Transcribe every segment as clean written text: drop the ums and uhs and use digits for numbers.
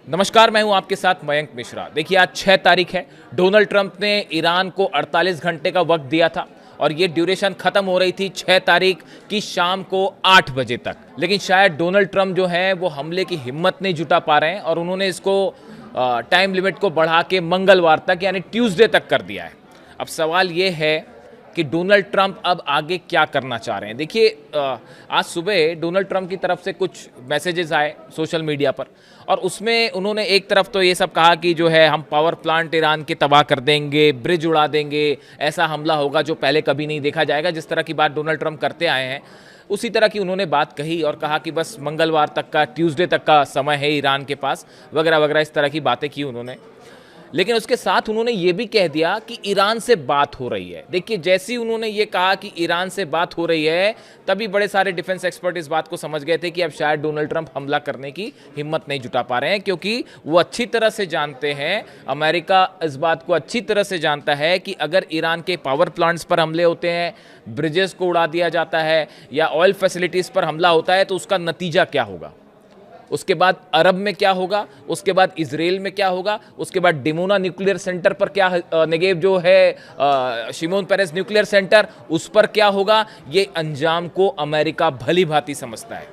नमस्कार, मैं हूं आपके साथ मयंक मिश्रा। देखिए, आज 6 तारीख है। डोनाल्ड ट्रंप ने ईरान को 48 घंटे का वक्त दिया था और ये ड्यूरेशन खत्म हो रही थी 6 तारीख की शाम को 8 बजे तक। लेकिन शायद डोनाल्ड ट्रंप जो है वो हमले की हिम्मत नहीं जुटा पा रहे हैं और उन्होंने इसको टाइम लिमिट को बढ़ा के मंगलवार तक यानी ट्यूसडे तक कर दिया है। अब सवाल ये है कि डोनाल्ड ट्रंप अब आगे क्या करना चाह रहे हैं। देखिए, आज सुबह डोनाल्ड ट्रंप की तरफ से कुछ मैसेजेस आए सोशल मीडिया पर और उसमें उन्होंने एक तरफ तो ये सब कहा कि जो है हम पावर प्लांट ईरान के तबाह कर देंगे, ब्रिज उड़ा देंगे, ऐसा हमला होगा जो पहले कभी नहीं देखा जाएगा। जिस तरह की बात डोनाल्ड ट्रंप करते आए हैं उसी तरह की उन्होंने बात कही और कहा कि बस मंगलवार तक का, ट्यूसडे तक का समय है ईरान के पास, वगैरह वगैरह इस तरह की बातें की उन्होंने। लेकिन उसके साथ उन्होंने ये भी कह दिया कि ईरान से बात हो रही है। देखिए, जैसे ही उन्होंने ये कहा कि ईरान से बात हो रही है तभी बड़े सारे डिफेंस एक्सपर्ट इस बात को समझ गए थे कि अब शायद डोनाल्ड ट्रंप हमला करने की हिम्मत नहीं जुटा पा रहे हैं, क्योंकि वो अच्छी तरह से जानते हैं, अमेरिका इस बात को अच्छी तरह से जानता है कि अगर ईरान के पावर प्लांट्स पर हमले होते हैं, ब्रिजेस को उड़ा दिया जाता है या ऑयल फैसिलिटीज़ पर हमला होता है तो उसका नतीजा क्या होगा, उसके बाद अरब में क्या होगा, उसके बाद इजराइल में क्या होगा, उसके बाद डिमोना न्यूक्लियर सेंटर पर क्या, नेगेव जो है शिमोन पेरेस न्यूक्लियर सेंटर, उस पर क्या होगा। ये अंजाम को अमेरिका भली भांति समझता है।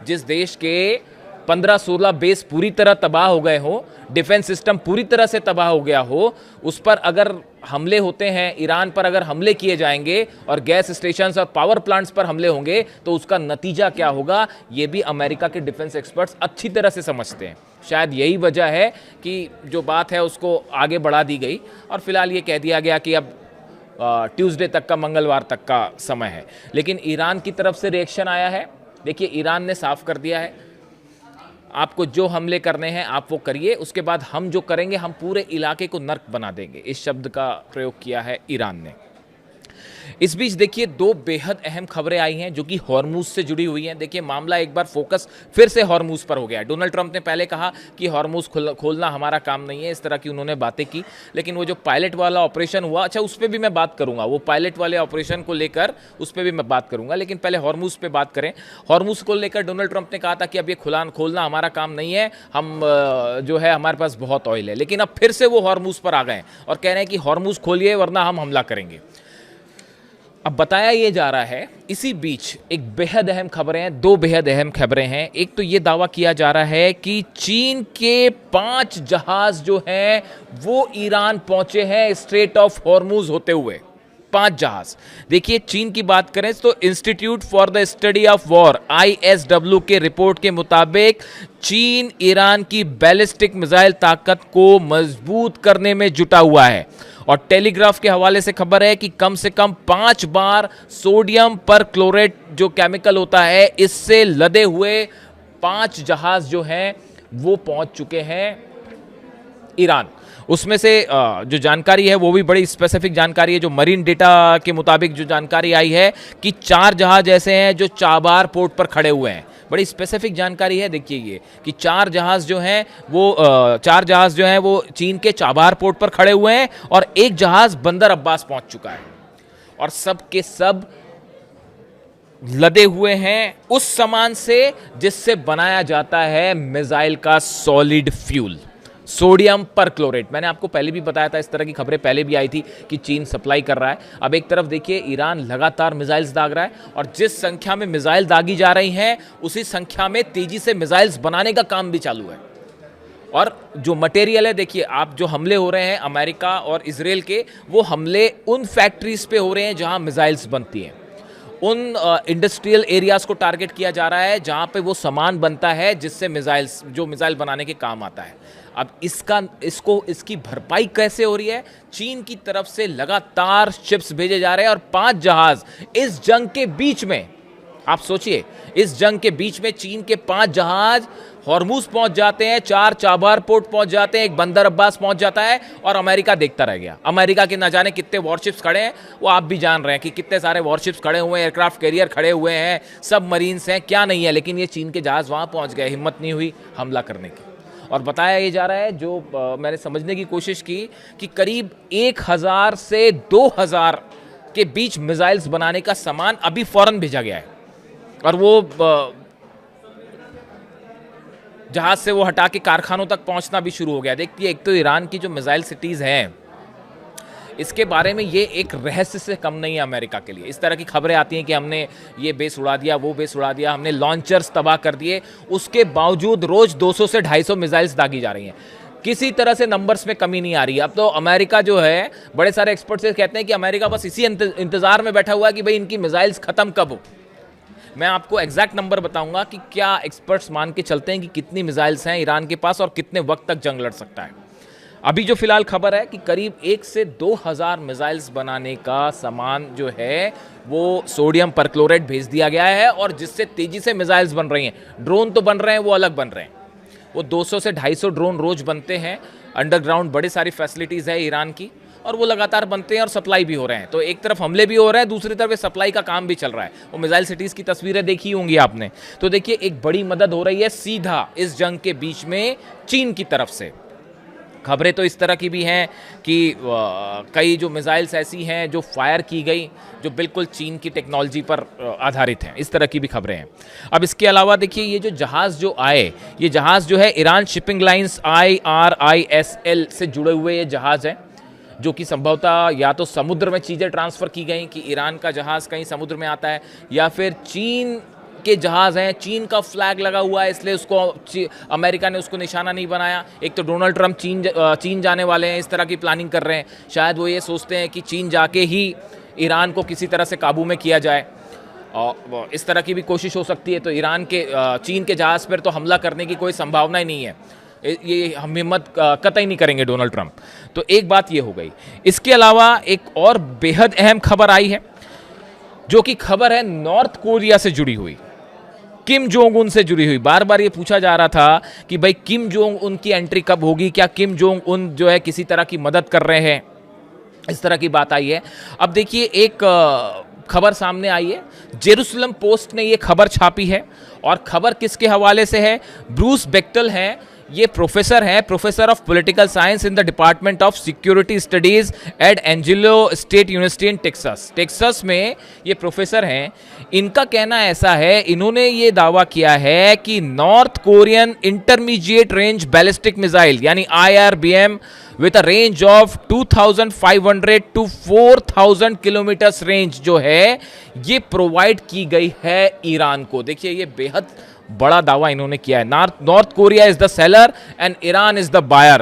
जिस देश के 15-16 बेस पूरी तरह तबाह हो गए हो, डिफेंस सिस्टम पूरी तरह से तबाह हो गया हो, उस पर अगर हमले होते हैं, ईरान पर अगर हमले किए जाएंगे और गैस स्टेशंस और पावर प्लांट्स पर हमले होंगे तो उसका नतीजा क्या होगा, ये भी अमेरिका के डिफेंस एक्सपर्ट्स अच्छी तरह से समझते हैं। शायद यही वजह है कि जो बात है उसको आगे बढ़ा दी गई और फिलहाल ये कह दिया गया कि अब ट्यूसडे तक का, मंगलवार तक का समय है। लेकिन ईरान की तरफ से रिएक्शन आया है। देखिए, ईरान ने साफ कर दिया है, आपको जो हमले करने हैं आप वो करिए, उसके बाद हम जो करेंगे हम पूरे इलाके को नर्क बना देंगे। इस शब्द का प्रयोग किया है ईरान ने। इस बीच देखिए, दो बेहद अहम खबरें आई हैं जो कि हॉर्मूज से जुड़ी हुई हैं। देखिए, मामला एक बार फोकस फिर से हॉर्मूज पर हो गया है। डोनाल्ड ट्रंप ने पहले कहा कि हॉर्मूज खोलना हमारा काम नहीं है, इस तरह की उन्होंने बातें की। लेकिन वो जो पायलट वाला ऑपरेशन हुआ, अच्छा उस पर भी मैं बात करूंगा, वो पायलट वाले ऑपरेशन को लेकर उस पर भी मैं बात करूंगा। लेकिन पहले हॉर्मूज पे बात करें। हॉर्मूज को लेकर डोनाल्ड ट्रंप ने कहा था कि अब ये खोलना हमारा काम नहीं है, हम जो है हमारे पास बहुत ऑयल है। लेकिन अब फिर से वो हॉर्मूज पर आ गए और कह रहे हैं कि हॉर्मूज खोलिए वरना हम हमला करेंगे। अब बताया ये जा रहा है, इसी बीच एक बेहद अहम खबरें हैं, दो बेहद अहम खबरें हैं। एक तो ये दावा किया जा रहा है कि चीन के 5 जहाज जो हैं वो ईरान पहुंचे हैं स्ट्रेट ऑफ हॉर्मूज होते हुए। 5 जहाज। देखिए, चीन की बात करें तो institute for the study of war ISW के रिपोर्ट के मुताबिक चीन ईरान की बैलिस्टिक मिसाइल ताकत को मजबूत करने में जुटा हुआ है। और टेलीग्राफ के हवाले से खबर है कि कम से कम 5 बार सोडियम पर क्लोरेट जो केमिकल होता है, इससे लदे हुए 5 जहाज जो हैं वो पहुंच चुके हैं ईरान। उसमें से जो जानकारी है वो भी बड़ी स्पेसिफिक जानकारी है। जो मरीन डेटा के मुताबिक जो जानकारी आई है कि 4 जहाज ऐसे हैं जो चाबार पोर्ट पर खड़े हुए हैं। बड़ी स्पेसिफिक जानकारी है। देखिए, ये कि 4 जहाज जो हैं वो चीन के चाबार पोर्ट पर खड़े हुए हैं और एक जहाज बंदर अब्बास पहुंच चुका है और सब के सब लदे हुए हैं उस सामान से जिससे बनाया जाता है मिसाइल का सॉलिड फ्यूल, सोडियम पर क्लोरेट। मैंने आपको पहले भी बताया था, इस तरह की खबरें पहले भी आई थी कि चीन सप्लाई कर रहा है। अब एक तरफ देखिए, ईरान लगातार मिसाइल्स दाग रहा है और जिस संख्या में मिसाइल दागी जा रही हैं उसी संख्या में तेजी से मिसाइल्स बनाने का काम भी चालू है। और जो मटेरियल है, देखिए आप, जो हमले हो रहे हैं अमेरिका और इजराइल के, वो हमले उन फैक्ट्रीज पे हो रहे हैं जहां मिसाइल्स बनती हैं। उन इंडस्ट्रियल एरियाज को टारगेट किया जा रहा है जहां पे वो सामान बनता है जिससे मिसाइल बनाने के काम आता है। अब इसकी भरपाई कैसे हो रही है? चीन की तरफ से लगातार शिप्स भेजे जा रहे हैं और 5 जहाज इस जंग के बीच में, आप सोचिए, इस जंग के बीच में चीन के 5 जहाज हॉर्मूज पहुंच जाते हैं, 4 चाबार पोर्ट पहुंच जाते हैं, एक बंदर अब्बास पहुंच जाता है और अमेरिका देखता रह गया। अमेरिका के ना जाने कितने वॉरशिप्स खड़े हैं, वो आप भी जान रहे हैं कि कितने सारे वॉरशिप्स खड़े हुए हैं, एयरक्राफ्ट कैरियर खड़े हुए हैं, सब मरीन्स हैं, क्या नहीं है। लेकिन ये चीन के जहाज वहां पहुंच गए, हिम्मत नहीं हुई हमला करने की। और बताया ये जा रहा है, जो मैंने समझने की कोशिश की, कि करीब 1000 से 2000 के बीच मिसाइल्स बनाने का सामान अभी फौरन भेजा गया है और वो जहाज से वो हटा के कारखानों तक पहुंचना भी शुरू हो गया। देखिए, एक तो ईरान की जो मिसाइल सिटीज़ हैं, इसके बारे में ये एक रहस्य से कम नहीं है अमेरिका के लिए। इस तरह की खबरें आती हैं कि हमने ये बेस उड़ा दिया, वो बेस उड़ा दिया, हमने लॉन्चर्स तबाह कर दिए, उसके बावजूद रोज 200 से 250 मिसाइल्स दागी जा रही हैं। किसी तरह से नंबर्स में कमी नहीं आ रही है। अब तो अमेरिका जो है, बड़े सारे एक्सपर्ट्स कहते हैं कि अमेरिका बस इसी इंतजार में बैठा हुआ है कि भाई इनकी मिसाइल्स खत्म कब हो। मैं आपको एग्जैक्ट नंबर बताऊंगा कि क्या एक्सपर्ट्स मान के चलते हैं कि कितनी मिसाइल्स हैं ईरान के पास और कितने वक्त तक जंग लड़ सकता है। अभी जो फिलहाल खबर है कि करीब 1 से 2,000 मिसाइल्स बनाने का सामान जो है वो सोडियम परक्लोरेट भेज दिया गया है, और जिससे तेजी से मिसाइल्स बन रही हैं। ड्रोन तो बन रहे हैं, वो अलग बन रहे हैं। वो 200 से 250 ड्रोन रोज बनते हैं। अंडरग्राउंड बड़ी सारी फैसिलिटीज़ है ईरान की, और वो लगातार बनते हैं और सप्लाई भी हो रहे हैं। तो एक तरफ हमले भी हो रहे हैं, दूसरी तरफ सप्लाई का काम भी चल रहा है। वो मिसाइल सिटीज़ की तस्वीरें देखी होंगी आपने। तो देखिए, एक बड़ी मदद हो रही है सीधा इस जंग के बीच में चीन की तरफ से। खबरें तो इस तरह की भी हैं कि कई जो मिसाइल्स ऐसी हैं जो फायर की गई, जो बिल्कुल चीन की टेक्नोलॉजी पर आधारित हैं। इस तरह की भी खबरें हैं। अब इसके अलावा देखिए, ये जो जहाज़ जो आए, ये जहाज़ जो है ईरान शिपिंग लाइंस IRISL से जुड़े हुए ये जहाज़ हैं, जो कि संभवतः या तो समुद्र में चीज़ें ट्रांसफ़र की गई कि ईरान का जहाज़ कहीं समुद्र में आता है, या फिर चीन के जहाज़ हैं, चीन का फ्लैग लगा हुआ है, इसलिए उसको अमेरिका ने उसको निशाना नहीं बनाया। एक तो डोनाल्ड ट्रंप चीन जाने वाले हैं, इस तरह की प्लानिंग कर रहे हैं। शायद वो ये सोचते हैं कि चीन जाके ही ईरान को किसी तरह से काबू में किया जाए, और इस तरह की भी कोशिश हो सकती है। तो ईरान के चीन के जहाज़ पर तो हमला करने की कोई संभावना ही नहीं है। ये हम हिम्मत कतई नहीं करेंगे डोनाल्ड ट्रंप। तो एक बात ये हो गई। इसके अलावा एक और बेहद अहम खबर आई है, जो कि खबर है नॉर्थ कोरिया से जुड़ी हुई, किम जोंग उन से जुड़ी हुई। बार बार ये पूछा जा रहा था कि भाई किम जोंग उन की एंट्री कब होगी, क्या किम जोंग उन जो है किसी तरह की मदद कर रहे हैं, इस तरह की बात आई है। अब देखिए, एक खबर सामने आई है, जेरूसलम पोस्ट ने ये खबर छापी है, और खबर किसके हवाले से है? ब्रूस बेक्टल हैं, ये प्रोफेसर हैं, professor of political science in the department of security studies at Angelo State University in Texas में ये प्रोफेसर हैं। इनका कहना ऐसा है, इन्होंने ये दावा किया है कि North Korean intermediate range ballistic missile यानी IRBM with a range of 2500 to 4000 kilometres range जो है, ये प्रोवाइड की गई है ईरान को। देखिए, ये बेहद बड़ा दावा इन्होंने किया है। North Korea is the seller and Iran is the buyer.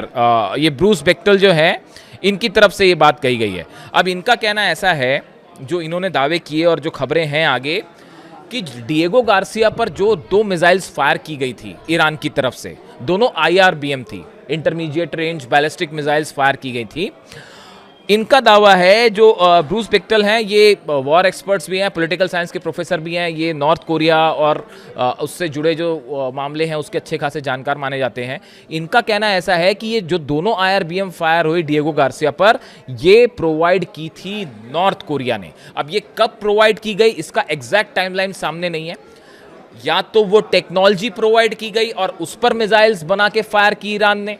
ये ब्रूस बेक्टल जो है, इनकी तरफ से ये बात कही गई है। अब इनका कहना ऐसा है, जो इन्होंने दावे किए और जो खबरें हैं आगे, कि डिएगो गार्सिया पर जो 2 मिसाइल्स फायर की गई थी ईरान की तरफ से, दोनों IRBM थी, intermediate range ballistic missiles fire की गई थी। इनका दावा है, जो ब्रूस बेक्टल हैं, ये वॉर एक्सपर्ट्स भी हैं, पॉलिटिकल साइंस के प्रोफेसर भी हैं, ये नॉर्थ कोरिया और उससे जुड़े जो मामले हैं उसके अच्छे खासे जानकार माने जाते हैं। इनका कहना ऐसा है कि ये जो दोनों IRBM फायर हुई डिएगो गार्सिया पर, ये प्रोवाइड की थी नॉर्थ कोरिया ने। अब ये कब प्रोवाइड की गई, इसका एग्जैक्ट टाइमलाइन सामने नहीं है। या तो वो टेक्नोलॉजी प्रोवाइड की गई और उस पर मिसाइल्स बना के फायर की ईरान ने,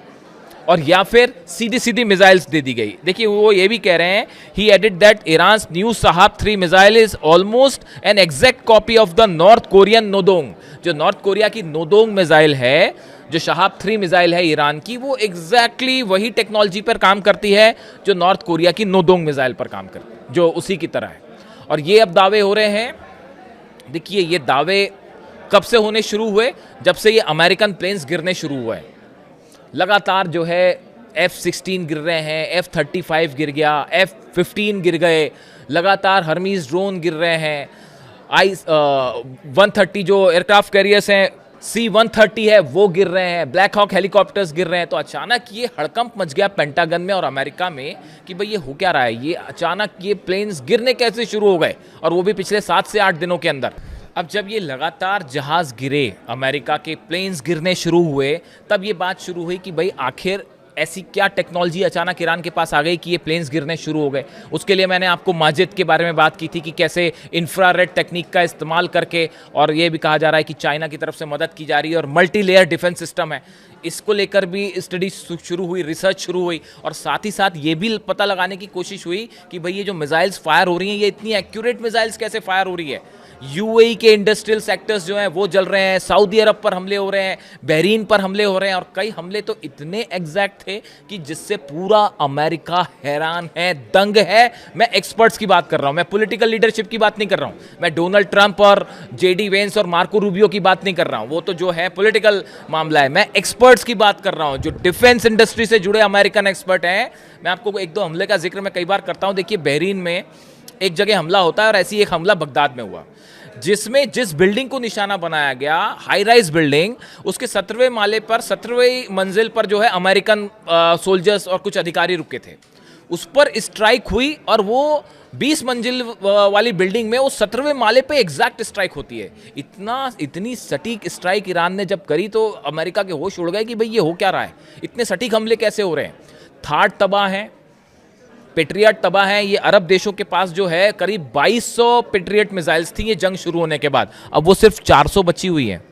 और या फिर सीधी सीधी मिसाइल्स दे दी गई। देखिए, वो ये भी कह रहे हैं, he added that Iran's new Shahab 3 missile is almost an exact copy of the North Korean Nodong. जो नॉर्थ कोरिया की नोदोंग मिसाइल है, जो शहाब 3 मिसाइल है ईरान की, वो एग्जैक्टली वही टेक्नोलॉजी पर काम करती है जो नॉर्थ कोरिया की नोदोंग मिसाइल पर काम करती है, जो उसी की तरह है। और ये अब दावे हो रहे हैं। देखिए, ये दावे कब से होने शुरू हुए? जब से ये अमेरिकन प्लेन्स गिरने शुरू हुए। लगातार जो है F-16 गिर रहे हैं, F-35 गिर गया, F-15 गिर गए, लगातार हर्मीज ड्रोन गिर रहे हैं, I-130 जो एयरक्राफ्ट कैरियर्स हैं, C-130 है, वो गिर रहे हैं, ब्लैक हॉक हेलीकॉप्टर्स गिर रहे हैं। तो अचानक ये हड़कंप मच गया पेंटागन में और अमेरिका में कि भाई ये हो क्या रहा है, ये अचानक ये प्लेन्स गिरने कैसे शुरू हो गए, और वो भी पिछले 7 से 8 दिनों के अंदर। अब जब ये लगातार जहाज़ गिरे, अमेरिका के प्लेन्स गिरने शुरू हुए, तब ये बात शुरू हुई कि भाई आखिर ऐसी क्या टेक्नोलॉजी अचानक ईरान के पास आ गई कि ये प्लेन्स गिरने शुरू हो गए। उसके लिए मैंने आपको माजिद के बारे में बात की थी कि कैसे इंफ्रारेड टेक्निक का इस्तेमाल करके, और ये भी कहा जा रहा है कि चाइना की तरफ से मदद की जा रही है, और मल्टी लेयर डिफेंस सिस्टम है। इसको लेकर भी स्टडी शुरू हुई, रिसर्च शुरू हुई, और साथ ही साथ ये भी पता लगाने की कोशिश हुई कि भाई ये जो मिसाइल्स फायर हो रही हैं, ये इतनी एक्यूरेट मिसाइल्स कैसे फायर हो रही है। यूएई के इंडस्ट्रियल सेक्टर्स जो हैं वो जल रहे हैं, सऊदी अरब पर हमले हो रहे हैं, बहरीन पर हमले हो रहे हैं, और कई हमले तो इतने एग्जैक्ट थे कि जिससे पूरा अमेरिका हैरान है, दंग है। मैं एक्सपर्ट्स की बात कर रहा हूं, मैं पॉलिटिकल लीडरशिप की बात नहीं कर रहा हूं, मैं डोनाल्ड ट्रंप और जेडी वेंस और मार्को रूबियो की बात नहीं कर रहा हूं, वो तो जो है पॉलिटिकल मामला है। मैं एक्सपर्ट्स की बात कर रहा हूं, जो डिफेंस इंडस्ट्री से जुड़े अमेरिकन एक्सपर्ट हैं। मैं आपको एक दो हमले का जिक्र मैं कई बार करता हूं। देखिए, बहरीन में एक जगह हमला होता है और ऐसी एक हमला बगदाद में हुआ, जिसमें जिस बिल्डिंग को निशाना बनाया गया, हाई राइज बिल्डिंग, उसके 17वें माले पर, 17वें मंजिल पर जो है अमेरिकन सोल्जर्स और कुछ अधिकारी रुके थे। उस पर स्ट्राइक हुई और वो 20 मंजिल वाली बिल्डिंग में वो 17वें माले पे एग्जैक्ट स्ट्राइक होती है। इतनी सटीक स्ट्राइक ईरान ने जब करी तो अमेरिका के होश उड़ गए कि भाई ये हो क्या रहा है, इतने सटीक हमले कैसे हो रहे हैं। थार्ड तबाह हैं, पेट्रियट तबाह हैं। ये अरब देशों के पास जो है करीब 2200 पेट्रियट मिसाइल्स थी ये जंग शुरू होने के बाद, अब वो सिर्फ 400 बची हुई हैं।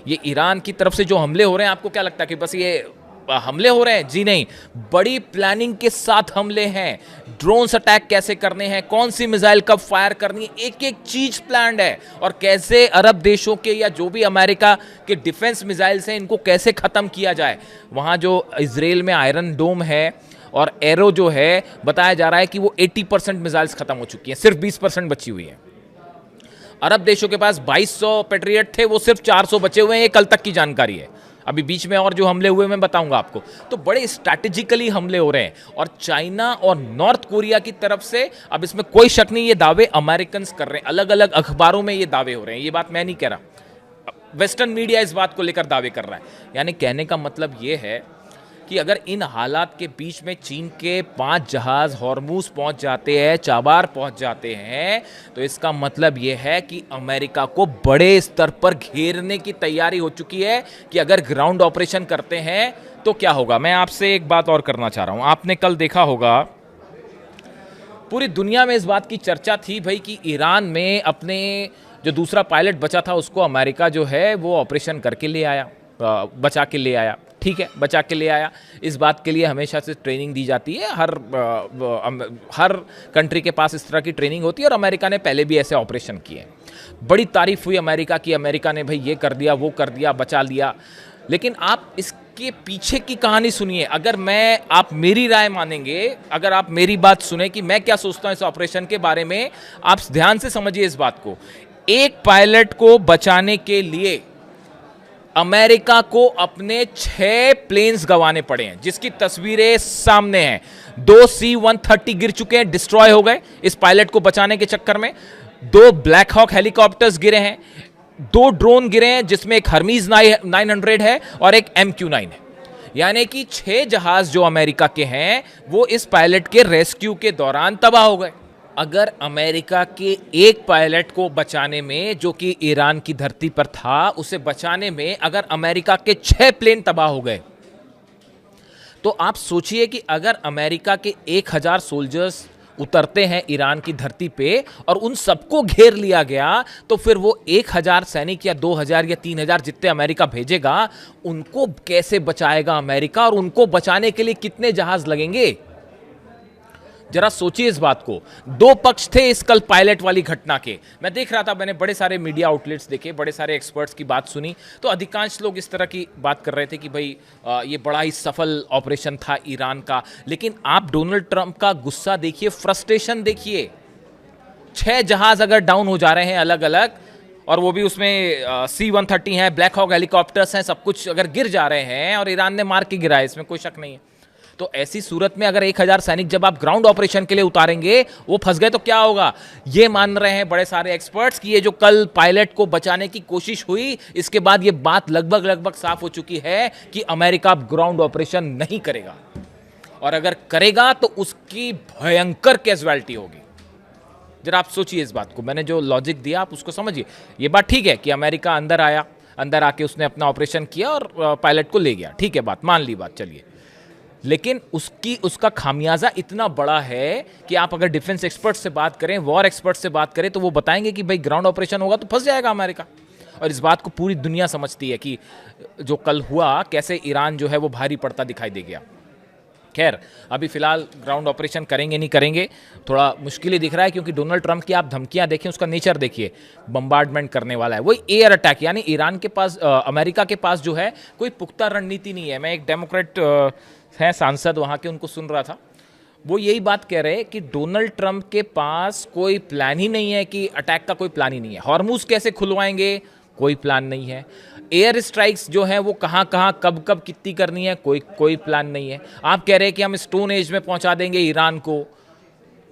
ये ईरान की तरफ से जो हमले हो रहे हैं, आपको क्या लगता है कि बस ये हमले हो रहे हैं? जी नहीं, बड़ी प्लानिंग के साथ हमले हैं। ड्रोन्स अटैक कैसे करने हैं, कौन सी मिसाइल कब फायर करनी है, एक एक चीज प्लान्ड है। और कैसे अरब देशों के या जो भी अमेरिका के डिफेंस मिसाइल्स हैं, इनको कैसे खत्म किया जाए। वहां जो इजराइल में आयरन डोम है और एरो जो है, बताया जा रहा है कि वो 80% मिसाइल्स खत्म हो चुकी हैं, सिर्फ 20% बची हुई है। अरब देशों के पास 2200 पेट्रियट थे, वो सिर्फ 400 बचे हुए हैं। ये कल तक की जानकारी है, अभी बीच में और जो हमले हुए मैं बताऊंगा आपको। तो बड़े स्ट्रैटेजिकली हमले हो रहे हैं। और चाइना और नॉर्थ कोरिया की तरफ से, अब इसमें कोई शक नहीं, ये दावे अमेरिकन कर रहे हैं, अलग अलग अखबारों में ये दावे हो रहे हैं, ये बात मैं नहीं कह रहा, वेस्टर्न मीडिया इस बात को लेकर दावे कर रहा है। यानी कहने का मतलब ये है कि अगर इन हालात के बीच में चीन के 5 जहाज हॉर्मूज पहुंच जाते हैं, चाबार पहुंच जाते हैं, तो इसका मतलब यह है कि अमेरिका को बड़े स्तर पर घेरने की तैयारी हो चुकी है कि अगर ग्राउंड ऑपरेशन करते हैं तो क्या होगा। मैं आपसे एक बात और करना चाह रहा हूं। आपने कल देखा होगा पूरी दुनिया में इस बात की चर्चा थी भाई कि ईरान में अपने जो दूसरा पायलट बचा था उसको अमेरिका जो है वो ऑपरेशन करके ले आया, बचा के ले आया। ठीक है, बचा के ले आया। इस बात के लिए हमेशा से ट्रेनिंग दी जाती है, हर कंट्री के पास इस तरह की ट्रेनिंग होती है, और अमेरिका ने पहले भी ऐसे ऑपरेशन किए। बड़ी तारीफ हुई अमेरिका की, अमेरिका ने भाई ये कर दिया, वो कर दिया, बचा लिया। लेकिन आप इसके पीछे की कहानी सुनिए। अगर आप मेरी राय मानेंगे, अगर आप मेरी बात सुने कि मैं क्या सोचता हूं इस ऑपरेशन के बारे में, आप ध्यान से समझिए इस बात को। एक पायलट को बचाने के लिए अमेरिका को अपने 6 प्लेन्स गंवाने पड़े हैं, जिसकी तस्वीरें सामने हैं। 2 C-130 गिर चुके हैं, डिस्ट्रॉय हो गए इस पायलट को बचाने के चक्कर में। 2 ब्लैक हॉक हेलीकॉप्टर्स गिरे हैं, 2 ड्रोन गिरे हैं, जिसमें एक हर्मीज 900 है और एक MQ-9 है। यानी कि 6 जहाज जो अमेरिका के हैं वो इस पायलट के रेस्क्यू के दौरान तबाह हो गए। अगर अमेरिका के एक पायलट को बचाने में, जो कि ईरान की धरती पर था, उसे बचाने में अगर अमेरिका के 6 प्लेन तबाह हो गए, तो आप सोचिए कि अगर अमेरिका के 1000 सोल्जर्स उतरते हैं ईरान की धरती पे और उन सबको घेर लिया गया, तो फिर वो 1000 सैनिक या 2000 या 3000 जितने अमेरिका भेजेगा, उनको कैसे बचाएगा अमेरिका, और उनको बचाने के लिए कितने जहाज लगेंगे। जरा सोचिए इस बात को। 2 पक्ष थे इस कल पायलट वाली घटना के। मैं देख रहा था, मैंने बड़े सारे मीडिया आउटलेट्स देखे, बड़े सारे एक्सपर्ट्स की बात सुनी, तो अधिकांश लोग इस तरह की बात कर रहे थे कि भाई ये बड़ा ही सफल ऑपरेशन था ईरान का। लेकिन आप डोनाल्ड ट्रंप का गुस्सा देखिए, फ्रस्ट्रेशन देखिए। 6 जहाज अगर डाउन हो जा रहे हैं अलग अलग, और वो भी उसमें C-130 है, ब्लैक हॉक हेलीकॉप्टर्स हैं, सब कुछ अगर गिर जा रहे हैं और ईरान ने मार के गिराया, इसमें कोई शक नहीं है। तो ऐसी सूरत में अगर 1000 सैनिक जब आप ग्राउंड ऑपरेशन के लिए उतारेंगे, वो फंस गए तो क्या होगा। ये मान रहे हैं बड़े सारे एक्सपर्ट्स कि ये जो कल पायलट को बचाने की कोशिश हुई, इसके बाद ये बात लगभग साफ हो चुकी है कि अमेरिका ग्राउंड ऑपरेशन नहीं करेगा, और अगर करेगा तो उसकी भयंकर कैजुअलिटी होगी। जरा आप सोचिए इस बात को। मैंने जो लॉजिक दिया आप उसको समझिए। ये बात ठीक है कि अमेरिका अंदर आया, अंदर आके उसने अपना ऑपरेशन किया और पायलट को ले गया, ठीक है, बात मान ली, बात चलिए। लेकिन उसका खामियाजा इतना बड़ा है कि आप अगर डिफेंस एक्सपर्ट से बात करें, वॉर एक्सपर्ट से बात करें, तो वो बताएंगे कि भाई ग्राउंड ऑपरेशन होगा तो फंस जाएगा अमेरिका। और इस बात को पूरी दुनिया समझती है कि जो कल हुआ कैसे ईरान जो है वो भारी पड़ता दिखाई दे गया। खैर, अभी फिलहाल ग्राउंड ऑपरेशन करेंगे नहीं करेंगे थोड़ा मुश्किल ही दिख रहा है, क्योंकि डोनाल्ड ट्रंप की आप धमकियां देखें, उसका नेचर देखिए, बम्बार्डमेंट करने वाला है, वही एयर अटैक। यानी ईरान के पास अमेरिका के पास जो है कोई पुख्ता रणनीति नहीं है। मैं एक डेमोक्रेट हैं सांसद वहाँ के, उनको सुन रहा था, वो यही बात कह रहे हैं कि डोनाल्ड ट्रंप के पास कोई प्लान ही नहीं है, कि अटैक का कोई प्लान ही नहीं है। हॉर्मुज कैसे खुलवाएंगे, कोई प्लान नहीं है। एयर स्ट्राइक्स जो हैं वो कहाँ कहाँ कब कब कितनी करनी है, कोई प्लान नहीं है। आप कह रहे हैं कि हम स्टोन एज में पहुंचा देंगे ईरान को,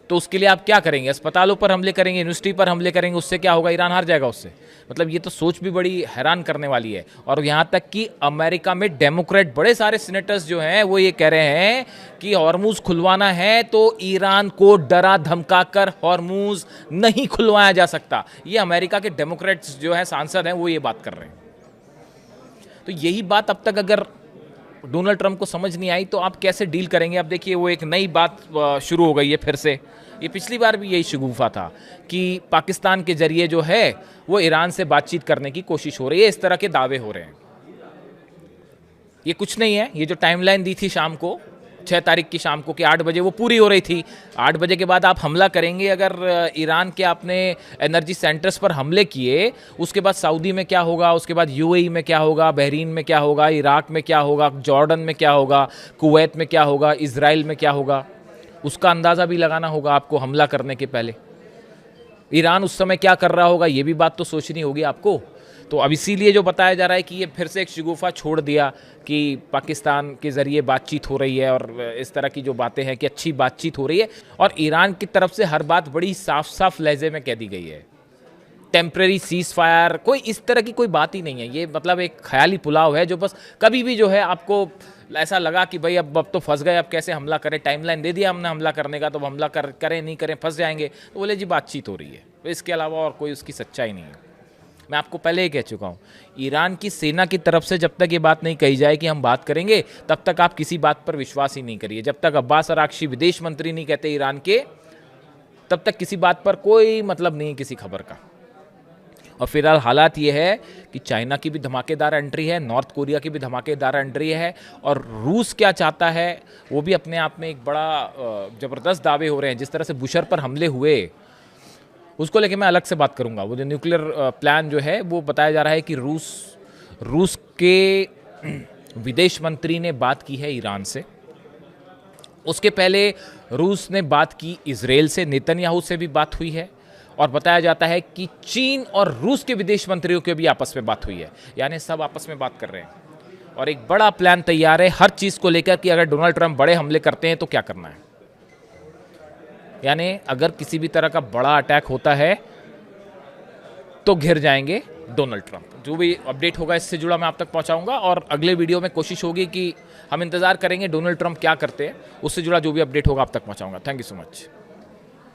तो उसके लिए आप क्या करेंगे? अस्पतालों पर हमले करेंगे, यूनिवर्सिटी पर हमले करेंगे, उससे क्या होगा? ईरान हार जाएगा उससे। मतलब ये तो सोच भी बड़ी हैरान करने वाली है। और यहाँ तक कि अमेरिका में डेमोक्रेट बड़े सारे सीनेटर्स जो हैं वो ये कह रहे हैं कि हॉर्मुज खुलवाना है तो ईरान को डरा धमका कर हॉर्मुज नहीं खुलवाया जा सकता। ये अमेरिका के डेमोक्रेट्स जो हैं सांसद हैं वो ये बात कर रहे हैं। तो यही बात अब तक अगर डोनाल्ड ट्रंप को समझ नहीं आई तो आप कैसे डील करेंगे? अब देखिए वो एक नई बात शुरू हो गई है फिर से। ये पिछली बार भी यही शगुफा था कि पाकिस्तान के जरिए जो है वो ईरान से बातचीत करने की कोशिश हो रही है, इस तरह के दावे हो रहे हैं। ये कुछ नहीं है, ये जो टाइमलाइन दी थी शाम को 6 तारीख की शाम को कि 8 बजे, वो पूरी हो रही थी। 8 बजे के बाद आप हमला करेंगे। अगर ईरान के आपने एनर्जी सेंटर्स पर हमले किए, उसके बाद सऊदी में क्या होगा, उसके बाद यूएई में क्या होगा, बहरीन में क्या होगा, इराक में क्या होगा, जॉर्डन में क्या होगा, कुवैत में क्या होगा, इजराइल में क्या होगा, उसका अंदाज़ा भी लगाना होगा आपको हमला करने के पहले। ईरान उस समय क्या कर रहा होगा, ये भी बात तो सोचनी होगी आपको। तो अब इसीलिए जो बताया जा रहा है कि ये फिर से एक शगुफा छोड़ दिया कि पाकिस्तान के ज़रिए बातचीत हो रही है और इस तरह की जो बातें हैं कि अच्छी बातचीत हो रही है, और ईरान की तरफ से हर बात बड़ी साफ साफ लहजे में कह दी गई है। टेम्प्रेरी सीज फायर, कोई इस तरह की कोई बात ही नहीं है। ये मतलब एक ख्याली पुलाव है जो बस कभी भी जो है आपको ऐसा लगा कि भाई अब तो फंस गए, अब कैसे हमला करें, टाइमलाइन दे दिया हमने हमला करने का, तो हमला करें नहीं करें फंस जाएंगे, तो बोले जी बातचीत हो रही है। तो इसके अलावा और कोई उसकी सच्चाई नहीं है। मैं आपको पहले ही कह चुका हूँ, ईरान की सेना की तरफ से जब तक ये बात नहीं कही जाए कि हम बात करेंगे, तब तक आप किसी बात पर विश्वास ही नहीं करिए। जब तक अब्बास अराक्ची विदेश मंत्री नहीं कहते ईरान के, तब तक किसी बात पर कोई मतलब नहीं किसी खबर का। और फिलहाल हालात ये है कि चाइना की भी धमाकेदार एंट्री है, नॉर्थ कोरिया की भी धमाकेदार एंट्री है, और रूस क्या चाहता है वो भी अपने आप में एक बड़ा ज़बरदस्त दावे हो रहे हैं। जिस तरह से बुशर पर हमले हुए, उसको लेके मैं अलग से बात करूंगा। वो जो न्यूक्लियर प्लान जो है वो बताया जा रहा है कि रूस के विदेश मंत्री ने बात की है ईरान से। उसके पहले रूस ने बात की इजराइल से, नेतन्याहू से भी बात हुई है, और बताया जाता है कि चीन और रूस के विदेश मंत्रियों के भी आपस में बात हुई है। यानी सब आपस में बात कर रहे हैं और एक बड़ा प्लान तैयार है हर चीज़ को लेकर कि अगर डोनाल्ड ट्रंप बड़े हमले करते हैं तो क्या करना है। यानी अगर किसी भी तरह का बड़ा अटैक होता है तो घिर जाएंगे डोनाल्ड ट्रंप। जो भी अपडेट होगा इससे जुड़ा मैं आप तक पहुंचाऊंगा, और अगले वीडियो में कोशिश होगी कि हम इंतजार करेंगे डोनाल्ड ट्रंप क्या करते हैं, उससे जुड़ा जो भी अपडेट होगा आप तक पहुंचाऊंगा। Thank you so much.